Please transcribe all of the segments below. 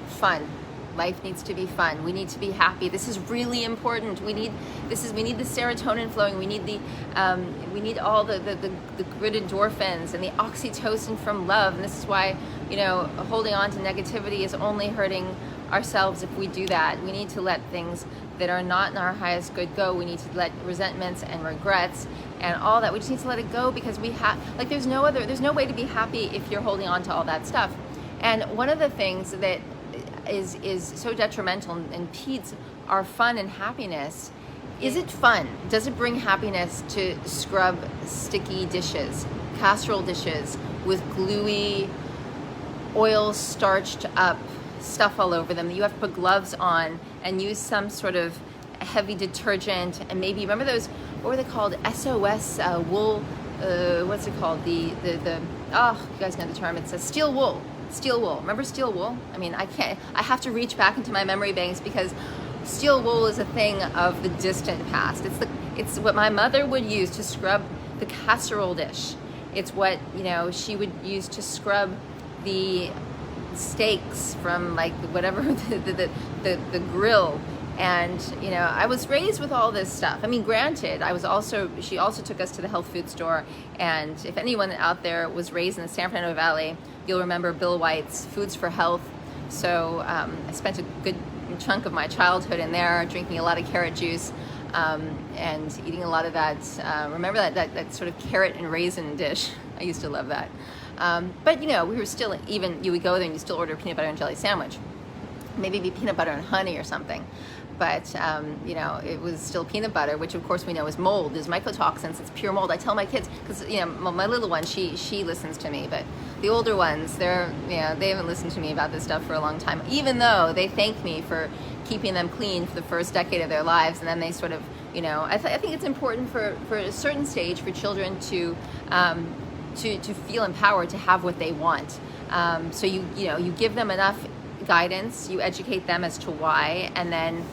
fun. Life needs to be fun. We need to be happy. This is really important. We need the serotonin flowing. We need all the good endorphins and the oxytocin from love. And this is why, holding on to negativity is only hurting ourselves if we do that. We need to let things that are not in our highest good go. We need to let resentments and regrets and all that. We just need to let it go, because there's no way to be happy if you're holding on to all that stuff. And one of the things that is so detrimental and impedes our fun and happiness. Is it fun? Does it bring happiness to scrub sticky dishes, casserole dishes with gluey, oil starched up stuff all over them? You have to put gloves on and use some sort of heavy detergent, and maybe, remember those, what were they called? SOS wool, what's it called? You guys know the term. It's a steel wool. Steel wool. Remember steel wool? I mean, I have to reach back into my memory banks, because steel wool is a thing of the distant past. It's what my mother would use to scrub the casserole dish. It's what, she would use to scrub the steaks from whatever the grill. And I was raised with all this stuff. I mean, granted, she also took us to the health food store, and if anyone out there was raised in the San Fernando Valley, you'll remember Bill White's Foods for Health. So I spent a good chunk of my childhood in there, drinking a lot of carrot juice and eating a lot of that. Remember that sort of carrot and raisin dish? I used to love that. But we were still, you would go there and you still order a peanut butter and jelly sandwich. Maybe it'd be peanut butter and honey or something. But, it was still peanut butter, which of course we know is mold. There's mycotoxins, it's pure mold. I tell my kids, because, my little one, she listens to me, but the older ones, they haven't listened to me about this stuff for a long time, even though they thank me for keeping them clean for the first decade of their lives. And then they sort of, I think it's important for a certain stage for children to feel empowered to have what they want. So you give them enough guidance, you educate them as to why, and then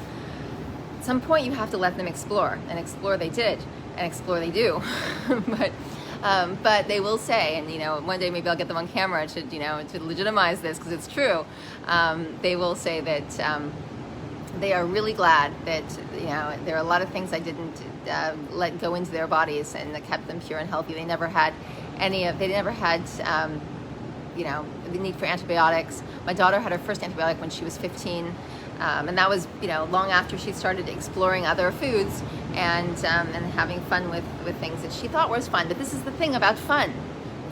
at some point you have to let them explore, and explore they did, and explore they do. But they will say, and one day maybe I'll get them on camera to legitimize this, because it's true. They will say that they are really glad that there are a lot of things I didn't let go into their bodies, and that kept them pure and healthy. They never had the need for antibiotics. My daughter had her first antibiotic when she was 15, and that was long after she started exploring other foods and having fun with things that she thought was fun. But this is the thing about fun.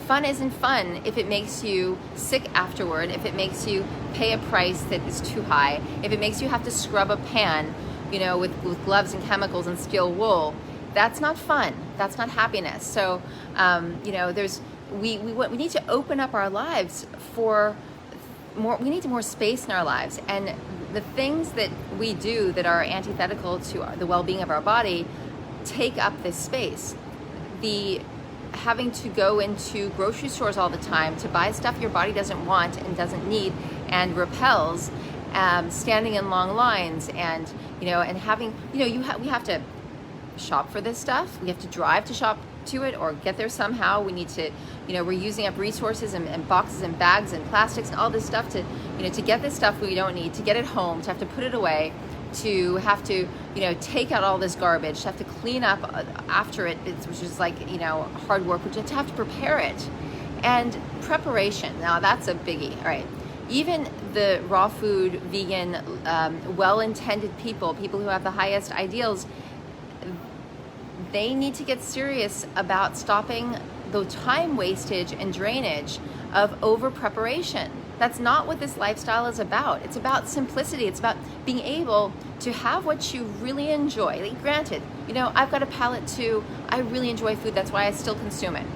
Fun isn't fun if it makes you sick afterward, if it makes you pay a price that is too high, if it makes you have to scrub a pan, with gloves and chemicals and steel wool. That's not fun. That's not happiness. So, we need to open up our lives for more. We need more space in our lives, and the things that we do that are antithetical to the well-being of our body take up this space. The having to go into grocery stores all the time to buy stuff your body doesn't want and doesn't need and repels, standing in long lines, and and having we have to shop for this stuff. We have to drive to shop to it or get there somehow. We need to, we're using up resources and boxes and bags and plastics and all this stuff to get this stuff we don't need, to get it home, to have to put it away, to have to, take out all this garbage, to have to clean up after it, which is hard work, which to have to prepare it. And preparation, now that's a biggie. All right. Even the raw food, vegan, well-intended people who have the highest ideals, they need to get serious about stopping the time wastage and drainage of over preparation. That's not what this lifestyle is about. It's about simplicity. It's about being able to have what you really enjoy. Granted, I've got a palate too. I really enjoy food. That's why I still consume it.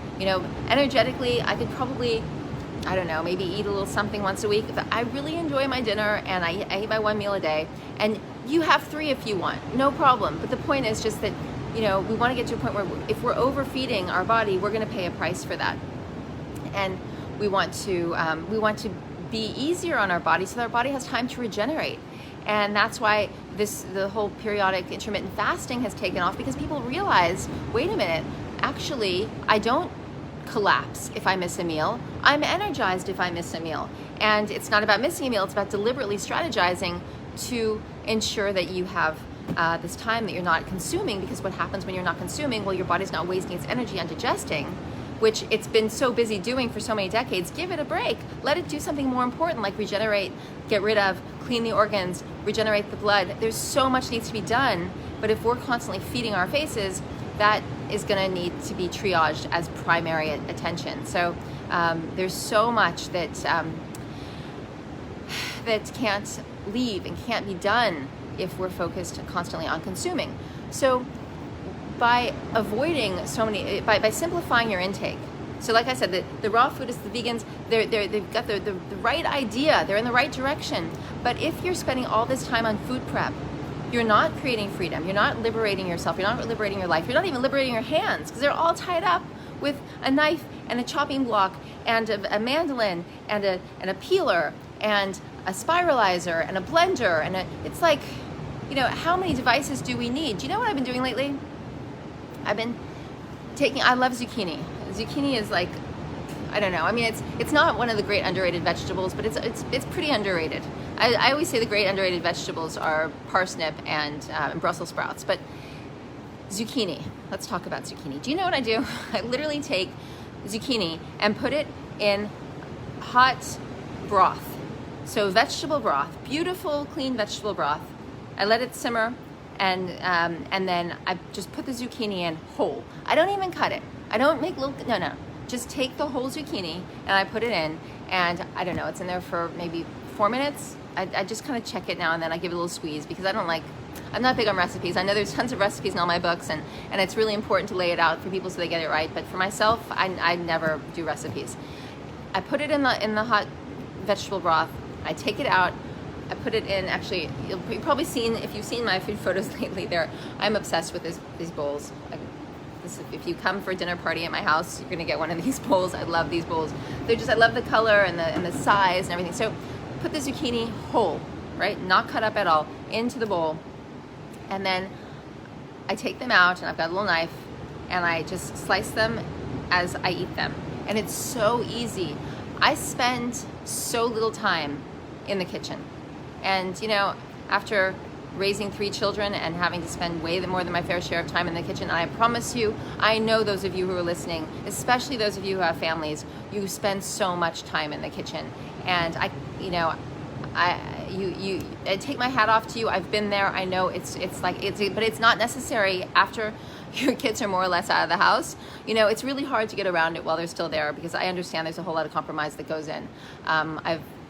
Energetically, I could probably, I don't know, maybe eat a little something once a week. But I really enjoy my dinner, and I eat my one meal a day. And you have 3 if you want, no problem. But the point is just that we want to get to a point where if we're overfeeding our body, we're going to pay a price for that. And we want to be easier on our body so that our body has time to regenerate. And that's why the whole periodic intermittent fasting has taken off, because people realize, wait a minute, actually, I don't collapse if I miss a meal. I'm energized if I miss a meal. And it's not about missing a meal, it's about deliberately strategizing to ensure that you have this time that you're not consuming, because what happens when you're not consuming? Well, your body's not wasting its energy on digesting, which it's been so busy doing for so many decades. Give it a break. Let it do something more important, like regenerate, get rid of, clean the organs, regenerate the blood. There's so much needs to be done, but if we're constantly feeding our faces, that is going to need to be triaged as primary attention. So there's so much that that can't leave and can't be done if we're focused constantly on consuming. So by avoiding so many, by simplifying your intake. So like I said, the raw foodists, the vegans, they've got the right idea, they're in the right direction. But if you're spending all this time on food prep, you're not creating freedom, you're not liberating yourself, you're not liberating your life, you're not even liberating your hands, because they're all tied up with a knife and a chopping block and a mandolin and a peeler and a spiralizer and a blender and it's like, you know, how many devices do we need? Do you know what I've been doing lately? I love zucchini. Zucchini is like, I don't know. I mean, it's not one of the great underrated vegetables, but it's pretty underrated. I always say the great underrated vegetables are parsnip and Brussels sprouts, but zucchini. Let's talk about zucchini. Do you know what I do? I literally take zucchini and put it in hot broth. So vegetable broth, beautiful, clean vegetable broth. I let it simmer, and then I just put the zucchini in whole. I don't even cut it. I don't make little, no. Just take the whole zucchini and I put it in, and I don't know, it's in there for maybe 4 minutes. I just kind of check it now and then. I give it a little squeeze because I'm not big on recipes. I know there's tons of recipes in all my books, and it's really important to lay it out for people so they get it right. But for myself, I never do recipes. I put it in the hot vegetable broth. I take it out. I put it in, actually, you've probably seen, if you've seen my food photos lately, I'm obsessed with these bowls. If you come for a dinner party at my house, you're gonna get one of these bowls. I love these bowls. I love the color and the size and everything. So put the zucchini whole, right? Not cut up at all, into the bowl. And then I take them out, and I've got a little knife, and I just slice them as I eat them. And it's so easy. I spend so little time in the kitchen. And, you know, after raising 3 children and having to spend way more than my fair share of time in the kitchen, and I promise you, I know those of you who are listening, especially those of you who have families, you spend so much time in the kitchen. And I take my hat off to you. I've been there. I know but it's not necessary after your kids are more or less out of the house. You know, it's really hard to get around it while they're still there, because I understand there's a whole lot of compromise that goes in.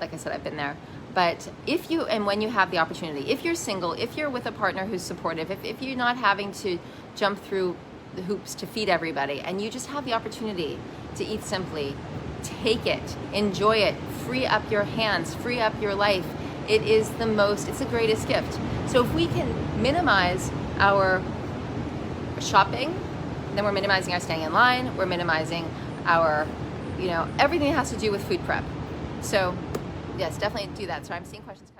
Like I said, I've been there. But if you, and when you have the opportunity, if you're single, if you're with a partner who's supportive, if you're not having to jump through the hoops to feed everybody, and you just have the opportunity to eat simply, take it, enjoy it, free up your hands, free up your life. It's the greatest gift. So if we can minimize our shopping, then we're minimizing our staying in line, we're minimizing our, everything that has to do with food prep. So yes, definitely do that. So I'm seeing questions.